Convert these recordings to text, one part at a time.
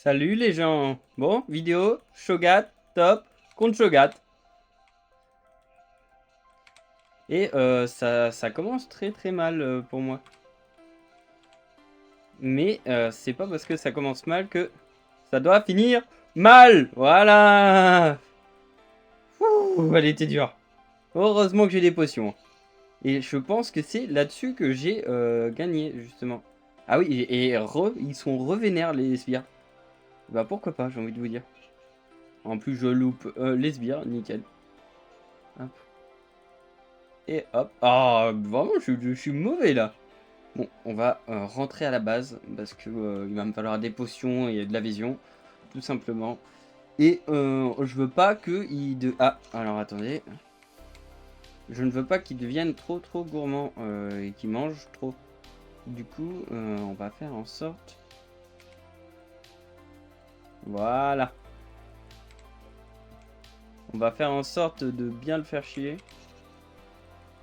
Salut les gens. Bon, vidéo, Shogat, top, contre Shogat. Et ça commence très très mal pour moi. Mais c'est pas parce que ça commence mal que ça doit finir mal. Voilà. Ouh, elle était dure. Heureusement que j'ai des potions. Et je pense que c'est là-dessus que j'ai gagné, justement. Ah oui, ils sont revénères les sbires. Bah pourquoi pas, j'ai envie de vous dire. En plus, je loupe les sbires, nickel. Hop. Et hop. Ah, vraiment, je suis mauvais là. Bon, on va rentrer à la base parce que il va me falloir des potions et de la vision, tout simplement. Et je veux pas que Ah, alors attendez. Je ne veux pas qu'il devienne trop gourmand et qu'il mange trop. Du coup, on va faire en sorte. Voilà. On va faire en sorte de bien le faire chier.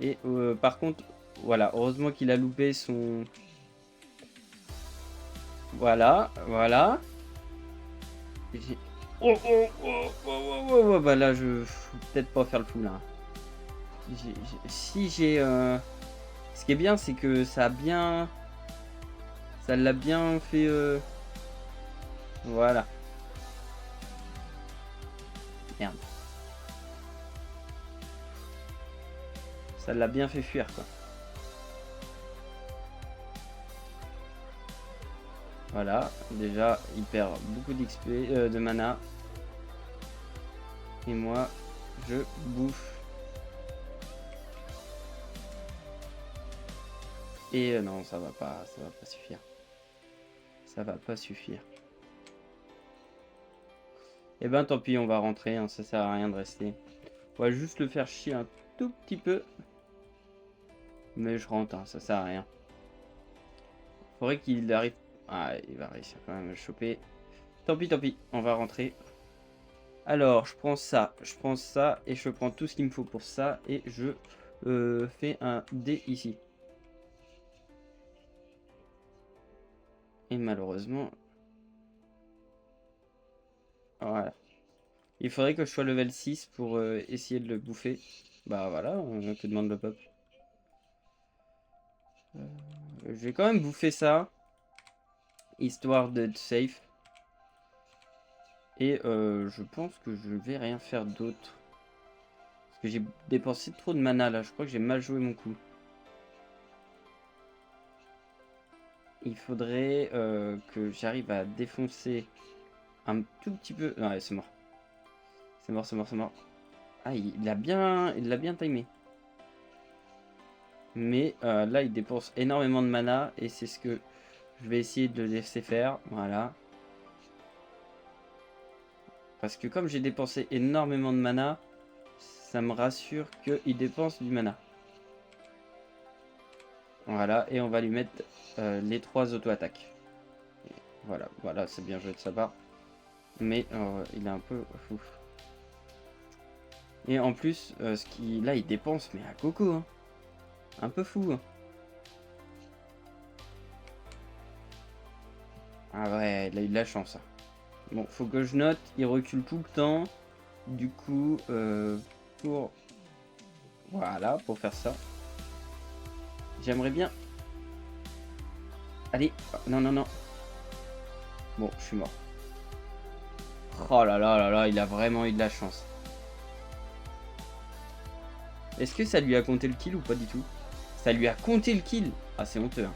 Et par contre, voilà, heureusement qu'il a loupé son... Voilà, voilà. Oh, oh, oh, oh, oh, oh, oh, bah là, je... Faut peut-être pas faire le fou, là. Si j'ai... Ce qui est bien, c'est que ça a bien... Ça l'a bien fait... Voilà. Merde. Ça l'a bien fait fuir, quoi. Voilà. Déjà, il perd beaucoup d'XP, de mana. Et moi, je bouffe. Et non, ça va pas suffire. Ça va pas suffire. Et ben tant pis, on va rentrer, hein, ça sert à rien de rester. On va juste le faire chier un tout petit peu. Mais je rentre, hein, ça sert à rien. Faudrait qu'il arrive... Ah, il va réussir quand même à le choper. Tant pis, on va rentrer. Alors, je prends ça, et je prends tout ce qu'il me faut pour ça, et je fais un dé ici. Et malheureusement... Voilà. Il faudrait que je sois level 6 pour essayer de le bouffer. Bah voilà, on te demande le peuple. Je vais quand même bouffer ça. Histoire d'être safe. Et je pense que je vais rien faire d'autre. Parce que j'ai dépensé trop de mana là. Je crois que j'ai mal joué mon coup. Il faudrait que j'arrive à défoncer un tout petit peu. Non, ouais, c'est mort. C'est mort. Ah, il l'a bien timé. Mais là, il dépense énormément de mana. Et c'est ce que je vais essayer de le laisser faire. Voilà. Parce que comme j'ai dépensé énormément de mana, ça me rassure qu'il dépense du mana. Voilà, et on va lui mettre les 3 auto-attaques. Voilà, c'est bien joué de sa part. Mais il est un peu fou. Et en plus, là, il dépense, mais à coco. Hein. Un peu fou. Hein. Ah ouais, il a eu de la chance. Hein. Bon, faut que je note, il recule tout le temps. Du coup, pour... Voilà, pour faire ça. J'aimerais bien... Allez, non. Bon, je suis mort. Oh là, il a vraiment eu de la chance. Est-ce que ça lui a compté le kill ou pas du tout? Ça lui a compté le kill. Ah, c'est honteux. Hein.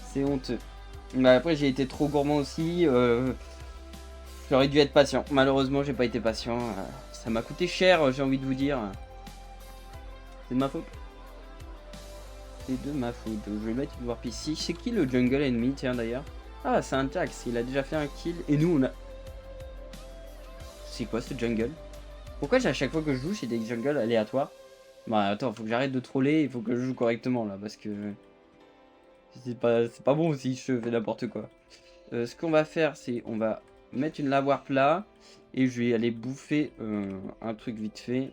C'est honteux. Bah, après, j'ai été trop gourmand aussi. J'aurais dû être patient. Malheureusement, j'ai pas été patient. Ça m'a coûté cher, j'ai envie de vous dire. C'est de ma faute. C'est de ma faute. Je vais mettre une warp ici. C'est qui le jungle ennemi, tiens d'ailleurs? Ah, c'est un Jax. Il a déjà fait un kill. Et nous, on a... C'est quoi ce jungle? Pourquoi à chaque fois que je joue, j'ai des jungles aléatoires? Bah attends, faut que j'arrête de troller. Il faut que je joue correctement là. Parce que... C'est pas bon si je fais n'importe quoi. Ce qu'on va faire, c'est on va mettre une lavoir plat et je vais aller bouffer un truc vite fait.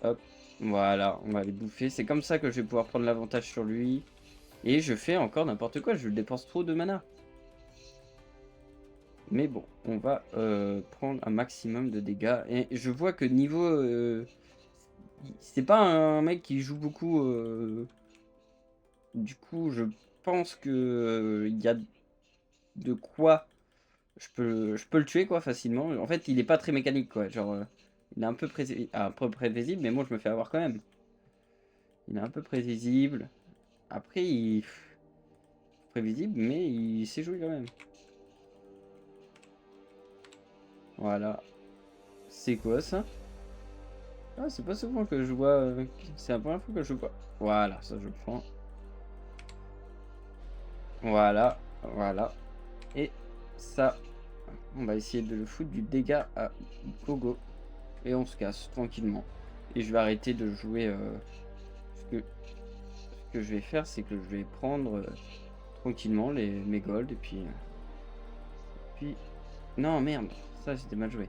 Hop, voilà, on va aller bouffer. C'est comme ça que je vais pouvoir prendre l'avantage sur lui. Et je fais encore n'importe quoi, je dépense trop de mana. Mais bon, on va prendre un maximum de dégâts. Et je vois que niveau... c'est pas un mec qui joue beaucoup. Du coup, je pense que il y a de quoi... je peux le tuer quoi facilement. En fait, il est pas très mécanique quoi. Genre, il est un peu prévisible, mais moi je me fais avoir quand même. Il est un peu prévisible. Après, il... prévisible, mais il sait jouer quand même. Voilà. C'est quoi ça? Ah, c'est pas souvent que je vois. C'est la première fois que je vois. Voilà, ça je le prends. Voilà, voilà. Et ça, on va essayer de le foutre du dégât à gogo. Et on se casse tranquillement. Et je vais arrêter de jouer. Ce que je vais faire, c'est que je vais prendre tranquillement mes golds. Et puis... Non, merde, ça c'était mal joué.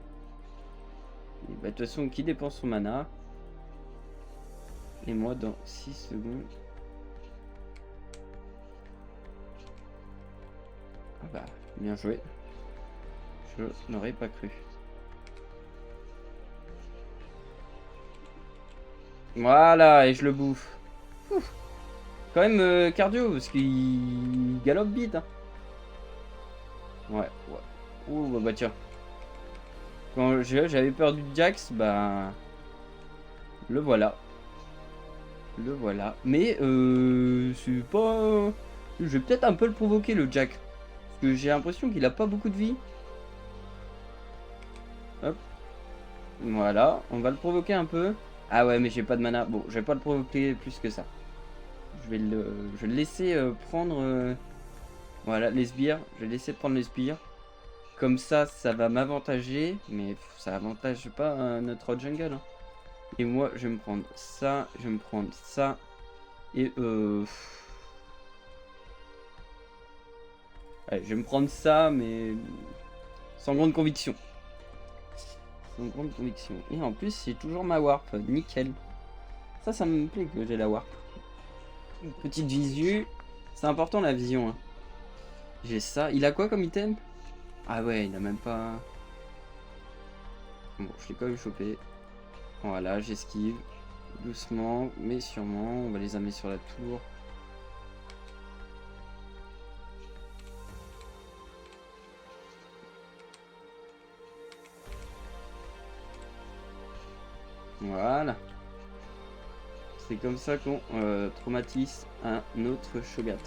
Et bah, de toute façon, qui dépense son mana? Et moi, dans 6 secondes. Ah bah, bien joué. Je n'aurais pas cru. Voilà, et je le bouffe. Ouf. Quand même cardio, parce qu'il galope vite. Hein. Ouais, ouais. Ouh, bah tiens. Quand j'avais peur du Jax, bah... Le voilà. Le voilà. Mais c'est pas... Je vais peut-être un peu le provoquer, le Jack. Parce que j'ai l'impression qu'il a pas beaucoup de vie. Hop. Voilà, on va le provoquer un peu. Ah ouais, mais j'ai pas de mana. Bon, je vais pas le provoquer plus que ça. Je vais le laisser prendre... voilà, les sbires. Je vais le laisser prendre les sbires. Comme ça va m'avantager. Mais ça avantage pas notre jungle. Hein. Et moi, je vais me prendre ça. Je vais me prendre ça. Et allez, je vais me prendre ça, mais sans grande conviction. Sans grande conviction. Et en plus, c'est toujours ma warp. Nickel. Ça me plaît que j'ai la warp. Une petite visu. C'est important la vision. Hein. J'ai ça. Il a quoi comme item? Ah ouais, il a même pas... Bon, je l'ai quand même chopé. Voilà, j'esquive. Doucement, mais sûrement. On va les amener sur la tour. Voilà. C'est comme ça qu'on traumatise un autre Shogat.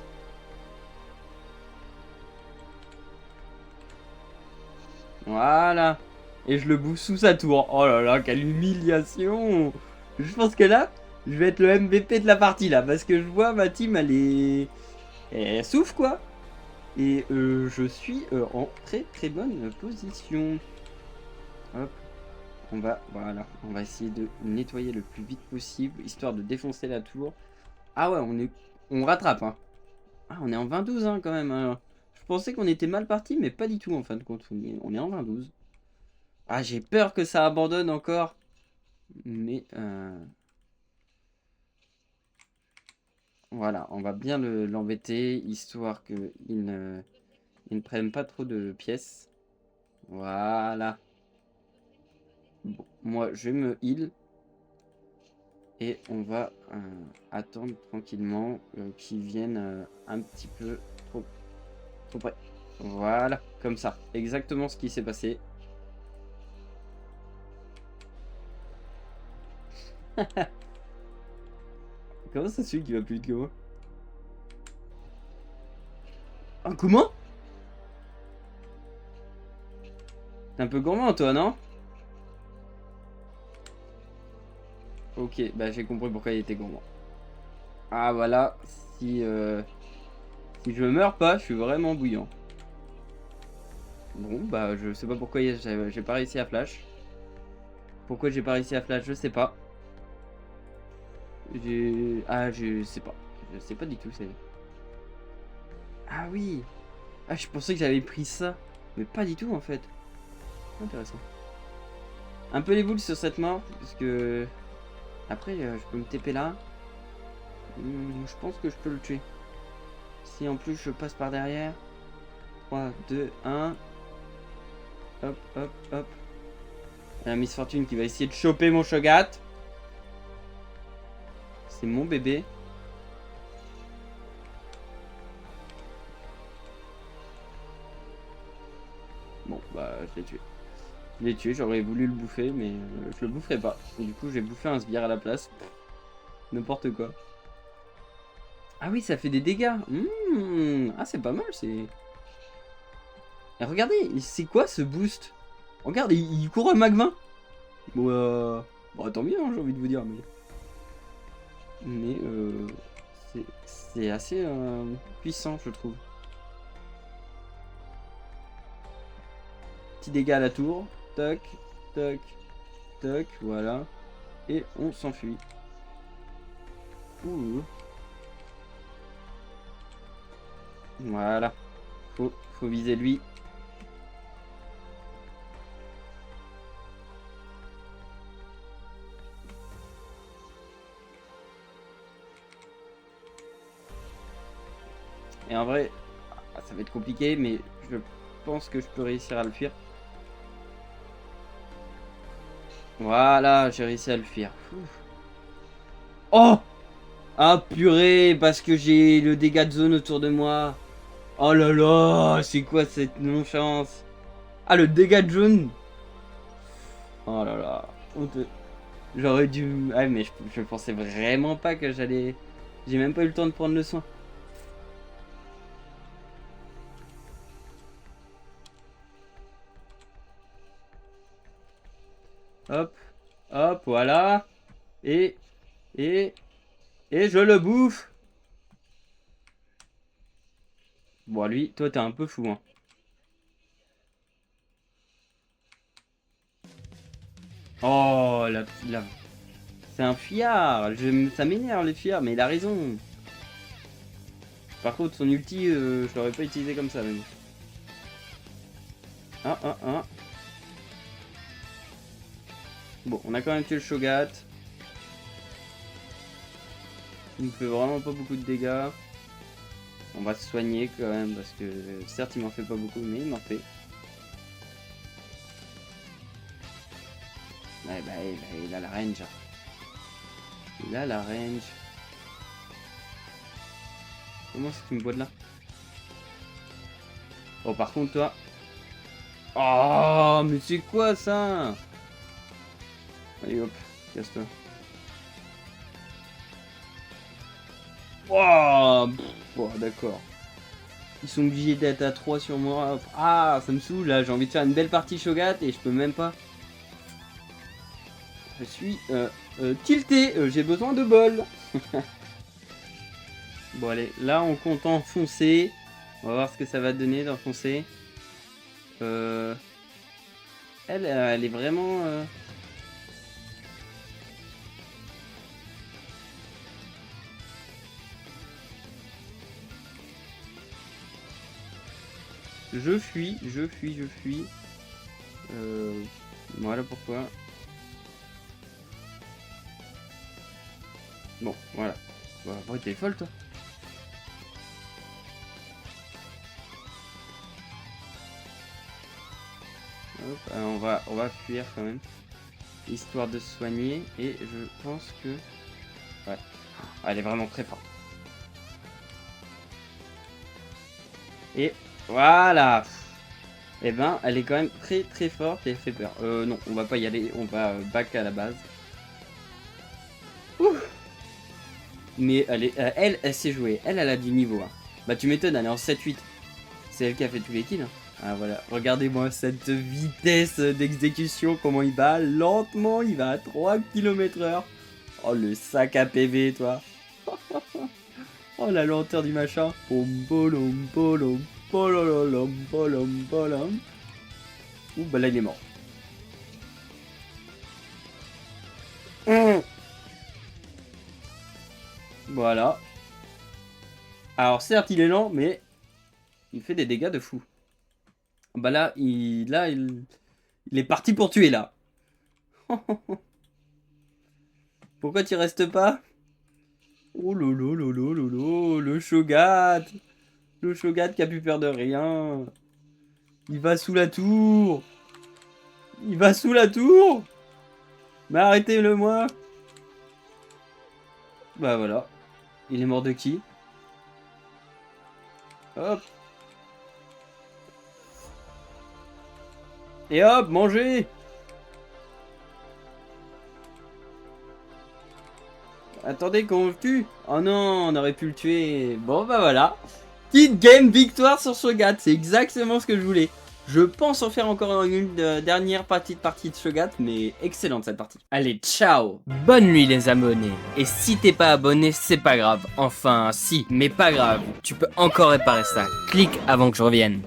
Voilà. Et je le bouffe sous sa tour. Oh là là, quelle humiliation. Je pense que là, je vais être le MVP de la partie là. Parce que je vois ma team, elle est... Elle souffre quoi. Et je suis en très très bonne position. Hop. Voilà, on va essayer de nettoyer le plus vite possible. Histoire de défoncer la tour. Ah ouais, on rattrape. Hein. Ah, on est en 20-12 hein, quand même. Hein. Je pensais qu'on était mal parti, mais pas du tout en fin de compte. On est en 20-12. Ah, j'ai peur que ça abandonne encore. Mais voilà, on va bien l'embêter, histoire qu'il il ne prenne pas trop de pièces. Voilà. Bon, moi, je me heal. Et on va attendre tranquillement qu'ils viennent un petit peu trop près. Voilà, comme ça. Exactement ce qui s'est passé. Comment ça se fait qu'il va plus vite que moi? Ah, comment? T'es un peu gourmand, toi, non? Ok, bah j'ai compris pourquoi il était gourmand. Ah, voilà. Si, si je meurs pas, je suis vraiment bouillant. Bon, bah je sais pas pourquoi j'ai pas réussi à flash. Pourquoi j'ai pas réussi à flash, je sais pas. Ah, je sais pas. Je sais pas du tout. Ah oui. Ah, je pensais que j'avais pris ça. Mais pas du tout en fait. Intéressant. Un peu les boules sur cette mort. Parce que... Après, je peux me TP là. Je pense que je peux le tuer. Si en plus je passe par derrière. 3, 2, 1. Hop, hop, hop. La Miss Fortune qui va essayer de choper mon Shogat. C'est mon bébé. Bon, bah, je l'ai tué. Je l'ai tué, j'aurais voulu le bouffer, mais je le boufferai pas. Et du coup, j'ai bouffé un sbire à la place. N'importe quoi. Ah oui, ça fait des dégâts. Ah, c'est pas mal, c'est... Et regardez, c'est quoi ce boost? Regarde, il court à Magma. Bon, bon, tant mieux, hein, j'ai envie de vous dire, mais c'est assez puissant, je trouve. Petit dégât à la tour. Toc, toc, toc, voilà. Et on s'enfuit. Ouh. Voilà. Faut viser lui. Et en vrai, ça va être compliqué, mais je pense que je peux réussir à le fuir. Voilà, j'ai réussi à le fuir. Oh! Ah purée, parce que j'ai le dégât de zone autour de moi. Oh là là, c'est quoi cette non-chance? Ah, le dégât de jaune. Oh là là. J'aurais dû... Ah mais je pensais vraiment pas que j'allais... J'ai même pas eu le temps de prendre le soin. Hop, hop, voilà. Et je le bouffe. Bon, lui, toi, t'es un peu fou, hein. Oh, c'est un fuyard. Ça m'énerve, les fuyards, mais il a raison. Par contre, son ulti, je l'aurais pas utilisé comme ça, même. Ah. Bon, on a quand même tué le Shogat. Il me fait vraiment pas beaucoup de dégâts. On va se soigner quand même, parce que certes, il m'en fait pas beaucoup, mais il m'en fait. Ouais, bah, il a la range. Il a la range. Comment est-ce que tu me vois de là? Oh, par contre, toi... Oh, mais c'est quoi ça? Allez, hop, casse-toi. Oh, d'accord. Ils sont obligés d'être à 3 sur moi. Ah, ça me saoule, là. J'ai envie de faire une belle partie Shogat et je peux même pas. Je suis tilté. J'ai besoin de bol. Bon, allez. Là, on compte enfoncer. On va voir ce que ça va donner d'enfoncer. Elle est vraiment... Je fuis. Voilà pourquoi. Bon, voilà. Bon, t'es folle, toi. Hop, on va fuir quand même. Histoire de se soigner. Et je pense que... Ouais. Elle est vraiment très forte. Et voilà. Et ben, elle est quand même très forte et elle fait peur. Non, on va pas y aller. On va back à la base. Ouh. Mais elle sait jouer. Elle a du niveau. Hein. Bah, tu m'étonnes, elle est en 7-8. C'est elle qui a fait tous les kills. Hein. Ah, voilà. Regardez-moi cette vitesse d'exécution. Comment il va lentement. Il va à 3 km/h. Oh, le sac à PV, toi. Oh, la lenteur du machin. Pom, polom, polom, polololom, polom, polom. Ouh, bah là, il est mort. Voilà. Alors, certes, il est lent, mais il fait des dégâts de fou. Bah là, il est parti pour tuer, là. Pourquoi tu restes pas? Oh lolo, lolo, lolo, le Shogat. Le Shogat qui a plus peur de rien. Il va sous la tour. Il va sous la tour. Mais arrêtez-le moi. Bah voilà. Il est mort de qui? Hop. Et hop, mangez. Attendez qu'on le tue. Oh non, on aurait pu le tuer. Bon bah voilà. Petite game victoire sur Shogat. C'est exactement ce que je voulais. Je pense en faire encore une dernière petite partie de Shogat, mais excellente cette partie. Allez, ciao. Bonne nuit les abonnés. Et si t'es pas abonné, c'est pas grave. Enfin, si, mais pas grave. Tu peux encore réparer ça. Clique avant que je revienne.